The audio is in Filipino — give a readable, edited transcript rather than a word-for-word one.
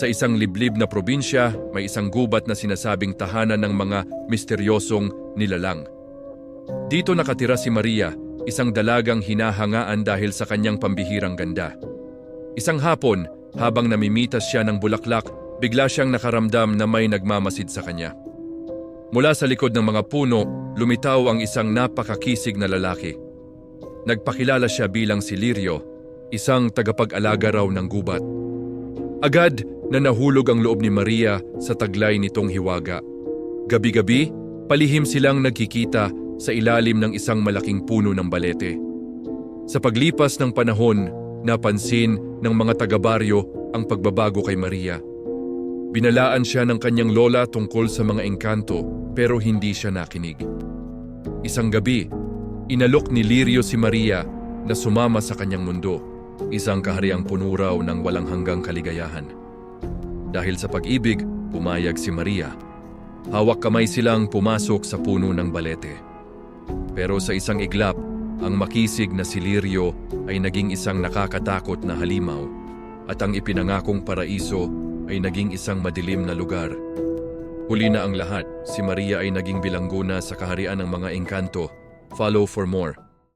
Sa isang liblib na probinsya, may isang gubat na sinasabing tahanan ng mga misteryosong nilalang. Dito nakatira si Maria, isang dalagang hinahangaan dahil sa kanyang pambihirang ganda. Isang hapon, habang namimitas siya ng bulaklak, bigla siyang nakaramdam na may nagmamasid sa kanya. Mula sa likod ng mga puno, lumitaw ang isang napakakisig na lalaki. Nagpakilala siya bilang si Lirio, isang tagapag-alaga raw ng gubat. Agad na nahulog ang loob ni Maria sa taglay nitong hiwaga. Gabi-gabi, palihim silang nagkikita sa ilalim ng isang malaking puno ng balete. Sa paglipas ng panahon, napansin ng mga taga-baryo ang pagbabago kay Maria. Binalaan siya ng kanyang lola tungkol sa mga engkanto pero hindi siya nakinig. Isang gabi, inalok ni Lirio si Maria na sumama sa kanyang mundo, isang kahariang puno raw ng walang hanggang kaligayahan. Dahil sa pag-ibig, pumayag si Maria. Hawak kamay silang pumasok sa puno ng balete. Pero sa isang iglap, ang makisig na si Lirio ay naging isang nakakatakot na halimaw at ang ipinangakong paraiso ay naging isang madilim na lugar. Huli na ang lahat, si Maria ay naging bilangguna sa kaharian ng mga engkanto. Follow for more.